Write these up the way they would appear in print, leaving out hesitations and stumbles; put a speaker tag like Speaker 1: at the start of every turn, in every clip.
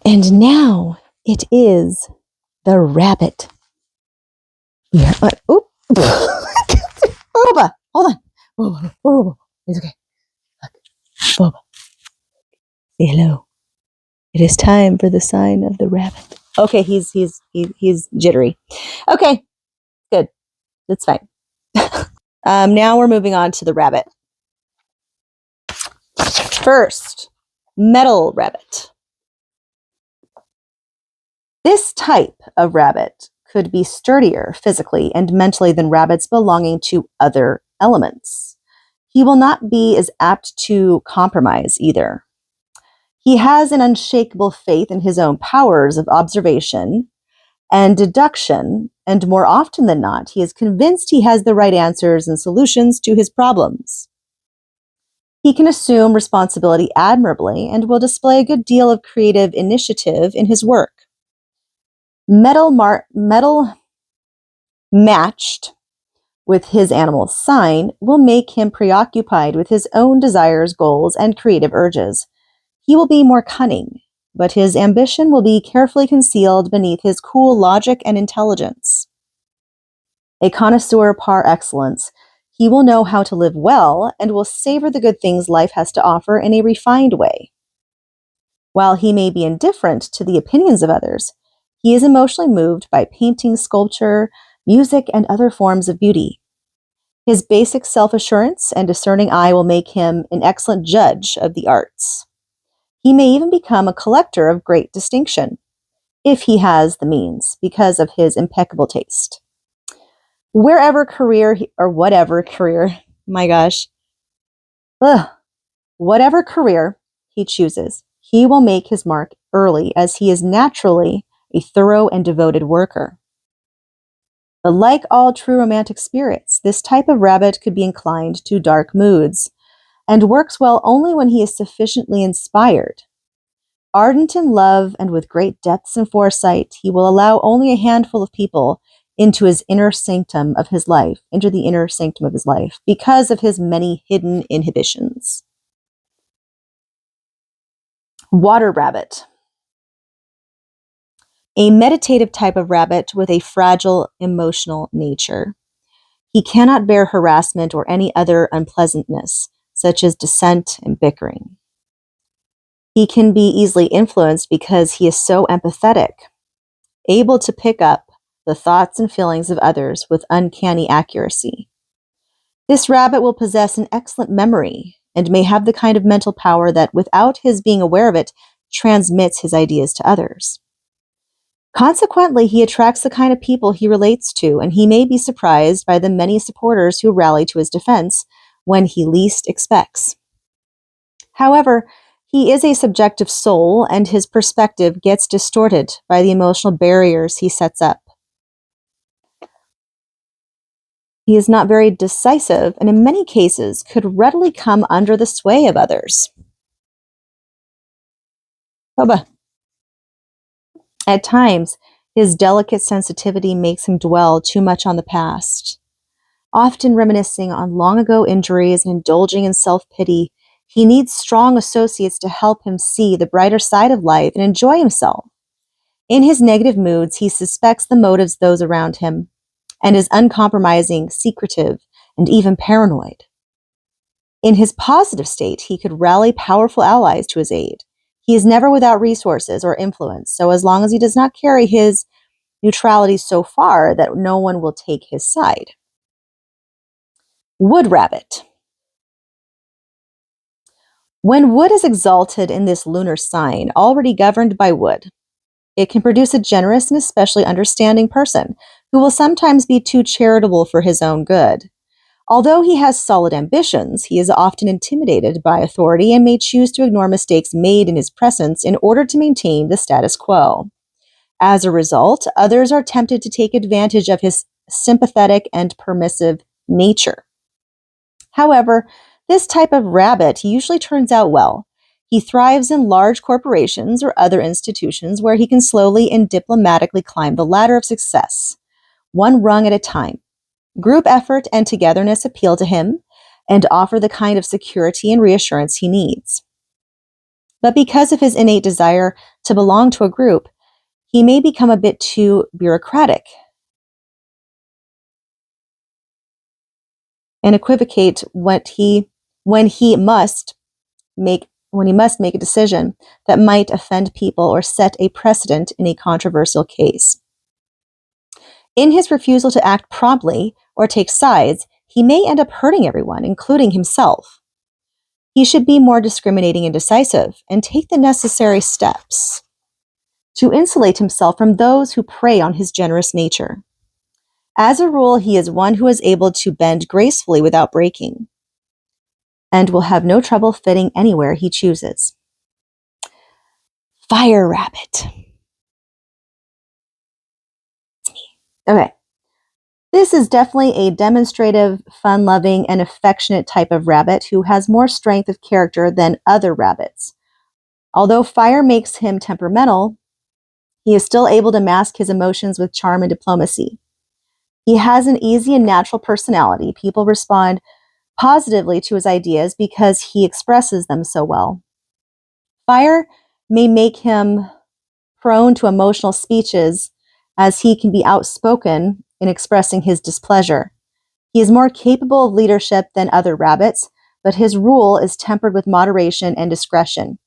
Speaker 1: And now it is the rabbit. Yeah. Oop. Boba, hold on. Boba. It's okay. Boba. Say hello. It is time for the sign of the rabbit. Okay, he's jittery. Okay, good. That's fine. Now we're moving on to the rabbit. First, metal rabbit. This type of rabbit could be sturdier physically and mentally than rabbits belonging to other elements. He will not be as apt to compromise either. He has an unshakable faith in his own powers of observation and deduction, and more often than not, he is convinced he has the right answers and solutions to his problems. He can assume responsibility admirably and will display a good deal of creative initiative in his work. Metal matched with his animal sign will make him preoccupied with his own desires, goals, and creative urges. He will be more cunning, but his ambition will be carefully concealed beneath his cool logic and intelligence. A connoisseur par excellence, he will know how to live well and will savor the good things life has to offer in a refined way. While he may be indifferent to the opinions of others, he is emotionally moved by painting, sculpture, music, and other forms of beauty. His basic self-assurance and discerning eye will make him an excellent judge of the arts. He may even become a collector of great distinction, if he has the means, because of his impeccable taste. Whatever career he chooses, he will make his mark early, as he is naturally a thorough and devoted worker. But like all true romantic spirits, this type of rabbit could be inclined to dark moods, and works well only when he is sufficiently inspired. Ardent in love and with great depths and foresight, he will allow only a handful of people into the inner sanctum of his life, because of his many hidden inhibitions. Water rabbit. A meditative type of rabbit with a fragile emotional nature. He cannot bear harassment or any other unpleasantness, such as dissent and bickering. He can be easily influenced because he is so empathetic, able to pick up the thoughts and feelings of others with uncanny accuracy. This rabbit will possess an excellent memory and may have the kind of mental power that, without his being aware of it, transmits his ideas to others. Consequently, he attracts the kind of people he relates to, and he may be surprised by the many supporters who rally to his defense when he least expects. However, he is a subjective soul, and his perspective gets distorted by the emotional barriers he sets up. He is not very decisive, and in many cases could readily come under the sway of others. Boba. At times, his delicate sensitivity makes him dwell too much on the past. Often reminiscing on long ago injuries and indulging in self-pity, he needs strong associates to help him see the brighter side of life and enjoy himself. In his negative moods, he suspects the motives of those around him and is uncompromising, secretive, and even paranoid. In his positive state, he could rally powerful allies to his aid. He is never without resources or influence, so as long as he does not carry his neutrality so far that no one will take his side. Wood rabbit. When wood is exalted in this lunar sign, already governed by wood, it can produce a generous and especially understanding person who will sometimes be too charitable for his own good. Although he has solid ambitions, he is often intimidated by authority and may choose to ignore mistakes made in his presence in order to maintain the status quo. As a result, others are tempted to take advantage of his sympathetic and permissive nature. However, this type of rabbit usually turns out well. He thrives in large corporations or other institutions where he can slowly and diplomatically climb the ladder of success, one rung at a time. Group effort and togetherness appeal to him and offer the kind of security and reassurance he needs. But because of his innate desire to belong to a group, he may become a bit too bureaucratic and equivocate when he must make a decision that might offend people or set a precedent in a controversial case. In his refusal to act promptly or take sides, he may end up hurting everyone, including himself. He should be more discriminating and decisive and take the necessary steps to insulate himself from those who prey on his generous nature. As a rule, he is one who is able to bend gracefully without breaking and will have no trouble fitting anywhere he chooses. Fire rabbit. Okay. This is definitely a demonstrative, fun-loving, and affectionate type of rabbit who has more strength of character than other rabbits. Although fire makes him temperamental, he is still able to mask his emotions with charm and diplomacy. He has an easy and natural personality. People respond positively to his ideas because he expresses them so well. Fire may make him prone to emotional speeches as he can be outspoken in expressing his displeasure. He is more capable of leadership than other rabbits, but his rule is tempered with moderation and discretion.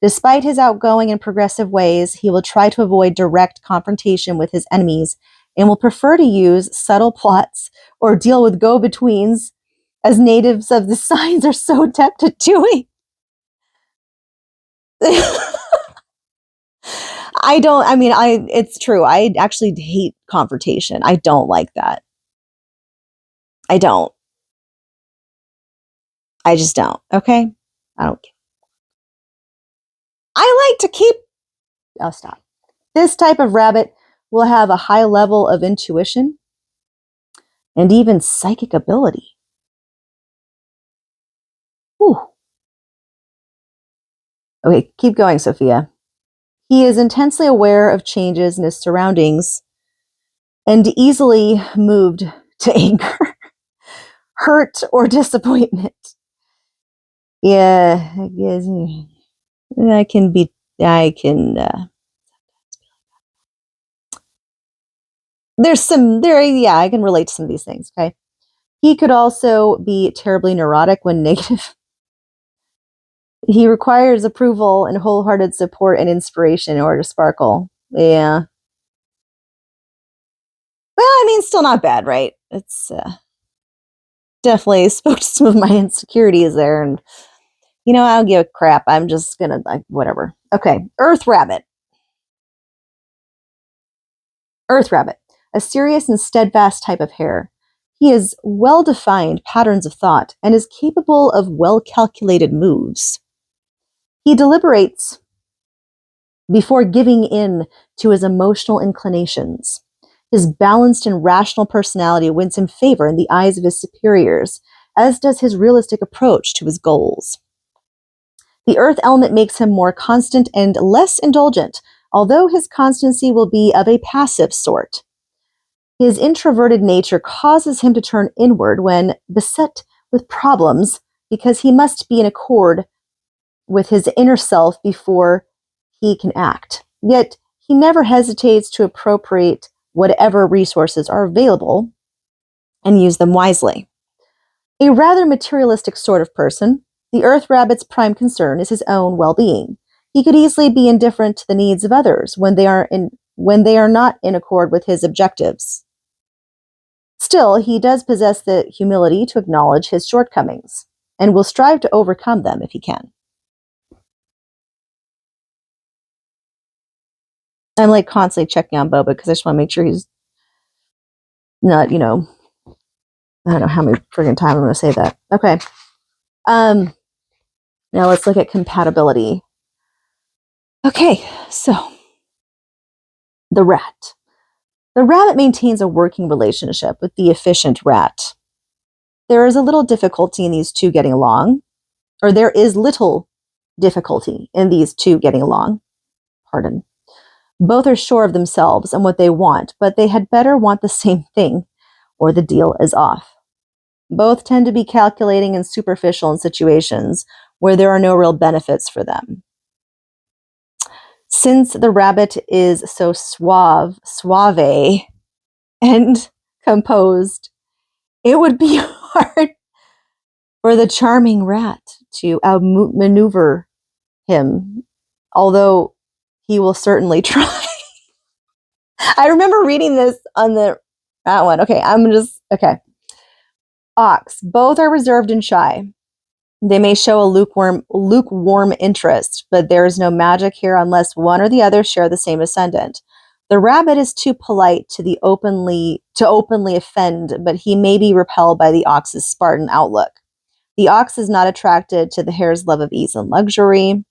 Speaker 1: Despite his outgoing and progressive ways, he will try to avoid direct confrontation with his enemies and will prefer to use subtle plots or deal with go-betweens, as natives of the signs are so adept at doing. It's true. I actually hate confrontation. I don't like that. I don't. I just don't. Okay? I don't. I like to keep. Oh, stop. This type of rabbit will have a high level of intuition and even psychic ability. Whew. Okay, keep going, Sophia. He is intensely aware of changes in his surroundings and easily moved to anger, hurt, or disappointment. Yeah, I guess I can be. I can. There's some there. Yeah, I can relate to some of these things. Okay. He could also be terribly neurotic when negative. He requires approval and wholehearted support and inspiration in order to sparkle. Yeah. Well, I mean, still not bad, right? It's definitely spoke to some of my insecurities there, and I don't give a crap. I'm just gonna whatever. Okay, Earth Rabbit. Earth Rabbit, a serious and steadfast type of hare. He has well-defined patterns of thought and is capable of well-calculated moves. He deliberates before giving in to his emotional inclinations. His balanced and rational personality wins him favor in the eyes of his superiors, as does his realistic approach to his goals. The earth element makes him more constant and less indulgent, although his constancy will be of a passive sort. His introverted nature causes him to turn inward when beset with problems because he must be in accord with his inner self before he can act. Yet he never hesitates to appropriate whatever resources are available and use them wisely. A rather materialistic sort of person, the earth rabbit's prime concern is his own well-being. He could easily be indifferent to the needs of others when they are not in accord with his objectives. Still, he does possess the humility to acknowledge his shortcomings and will strive to overcome them if he can. I'm like constantly checking on Boba because I just want to make sure he's not, I don't know how many friggin' times I'm going to say that. Okay. Now let's look at compatibility. Okay, so the rat. The rabbit maintains a working relationship with the efficient rat. There is a little difficulty in these two getting along, or there is little difficulty in these two getting along. Pardon. Both are sure of themselves and what they want, but they had better want the same thing, or the deal is off. Both tend to be calculating and superficial in situations where there are no real benefits for them. Since the rabbit is so suave, and composed, it would be hard for the charming rat to outmaneuver him, although he will certainly try. I remember reading this on that one. Okay. Ox. Both are reserved and shy. They may show a lukewarm interest, but there is no magic here unless one or the other share the same ascendant. The rabbit is too polite to openly offend, but he may be repelled by the ox's Spartan outlook. The ox is not attracted to the hare's love of ease and luxury.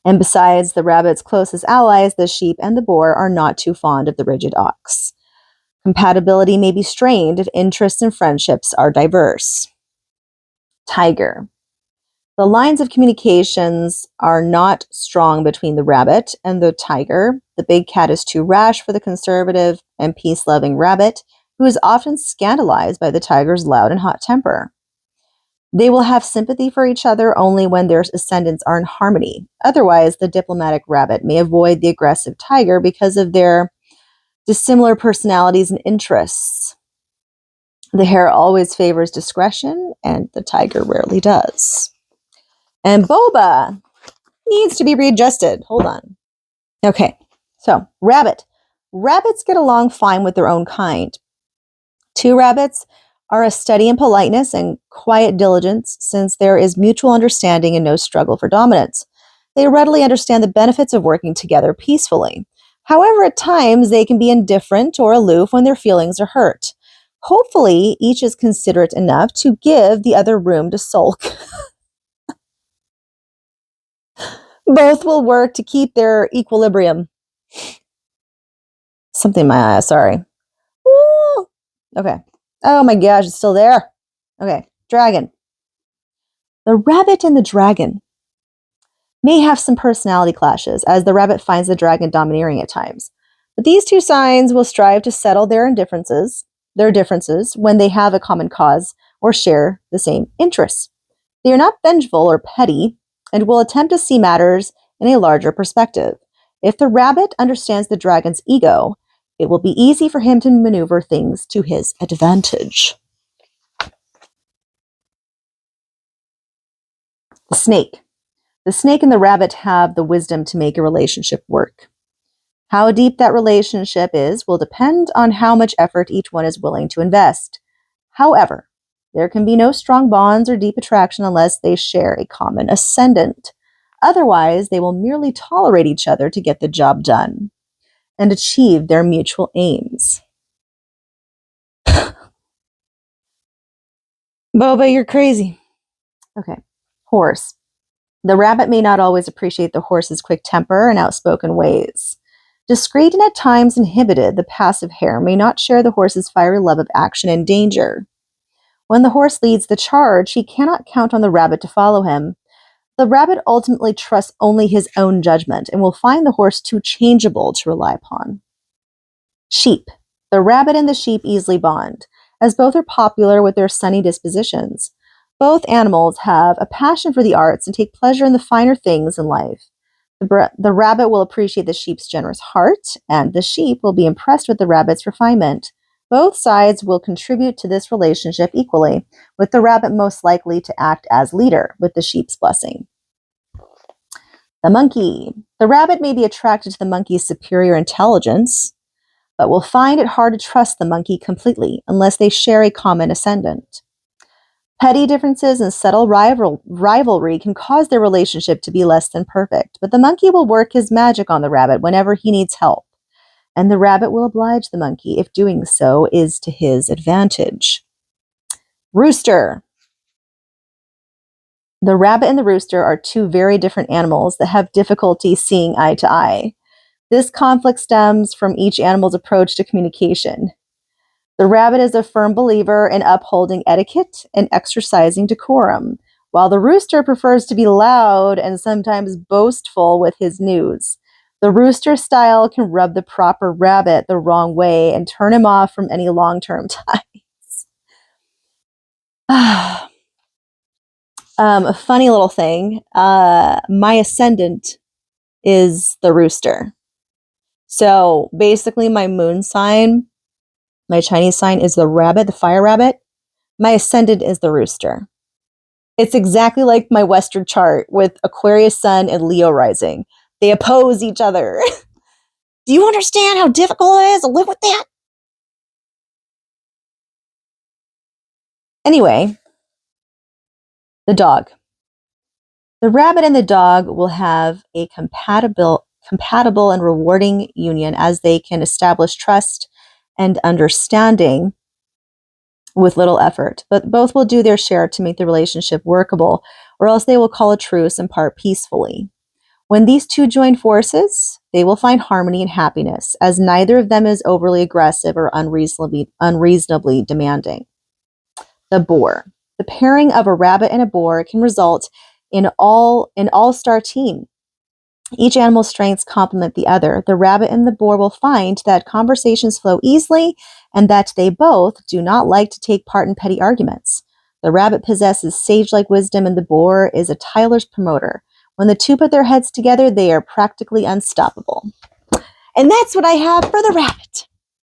Speaker 1: And besides, the rabbit's closest allies, the sheep and the boar, are not too fond of the rigid ox. Compatibility may be strained if interests and friendships are diverse. Tiger. The lines of communications are not strong between the rabbit and the tiger. The big cat is too rash for the conservative and peace-loving rabbit, who is often scandalized by the tiger's loud and hot temper. They will have sympathy for each other only when their ascendants are in harmony. Otherwise, the diplomatic rabbit may avoid the aggressive tiger because of their dissimilar personalities and interests. The hare always favors discretion, and the tiger rarely does. And boba needs to be readjusted. Hold on. Okay, so rabbit. Rabbits get along fine with their own kind. Two rabbits are a study in politeness and quiet diligence, since there is mutual understanding and no struggle for dominance. They readily understand the benefits of working together peacefully. However, at times they can be indifferent or aloof when their feelings are hurt. Hopefully, each is considerate enough to give the other room to sulk. Both will work to keep their equilibrium. Something in my eye, sorry. Woo! Okay. Oh my gosh, it's still there. Okay, dragon. The rabbit and the dragon may have some personality clashes, as the rabbit finds the dragon domineering at times. But these two signs will strive to settle their differences when they have a common cause or share the same interests. They are not vengeful or petty and will attempt to see matters in a larger perspective. If the rabbit understands the dragon's ego, it will be easy for him to maneuver things to his advantage. The snake. The snake and the rabbit have the wisdom to make a relationship work. How deep that relationship is will depend on how much effort each one is willing to invest. However, there can be no strong bonds or deep attraction unless they share a common ascendant. Otherwise, they will merely tolerate each other to get the job done and achieve their mutual aims. Boba, you're crazy. Okay. Horse. The rabbit may not always appreciate the horse's quick temper and outspoken ways. Discreet and at times inhibited, the passive hare may not share the horse's fiery love of action and danger. When the horse leads the charge, he cannot count on the rabbit to follow him. The rabbit ultimately trusts only his own judgment and will find the horse too changeable to rely upon. Sheep. The rabbit and the sheep easily bond, as both are popular with their sunny dispositions. Both animals have a passion for the arts and take pleasure in the finer things in life. The rabbit will appreciate the sheep's generous heart, and the sheep will be impressed with the rabbit's refinement. Both sides will contribute to this relationship equally, with the rabbit most likely to act as leader with the sheep's blessing. The monkey. The rabbit may be attracted to the monkey's superior intelligence, but will find it hard to trust the monkey completely unless they share a common ascendant. Petty differences and subtle rivalry can cause their relationship to be less than perfect, but the monkey will work his magic on the rabbit whenever he needs help, and the rabbit will oblige the monkey if doing so is to his advantage. Rooster. The rabbit and the rooster are two very different animals that have difficulty seeing eye to eye. This conflict stems from each animal's approach to communication. The rabbit is a firm believer in upholding etiquette and exercising decorum, while the rooster prefers to be loud and sometimes boastful with his news. The rooster style can rub the proper rabbit the wrong way and turn him off from any long-term ties. A funny little thing. My ascendant is the rooster. So basically my moon sign, my Chinese sign is the rabbit, the fire rabbit. My ascendant is the rooster. It's exactly like my Western chart with Aquarius sun and Leo rising. They oppose each other. Do you understand how difficult it is to live with that? Anyway, the dog. The rabbit and the dog will have a compatible and rewarding union as they can establish trust and understanding with little effort. But both will do their share to make the relationship workable, or else they will call a truce and part peacefully. When these two join forces, they will find harmony and happiness, as neither of them is overly aggressive or unreasonably demanding. The boar. The pairing of a rabbit and a boar can result in an all-star team. Each animal's strengths complement the other. The rabbit and the boar will find that conversations flow easily and that they both do not like to take part in petty arguments. The rabbit possesses sage-like wisdom and the boar is a tireless promoter. When the two put their heads together, they are practically unstoppable. And that's what I have for the rabbit.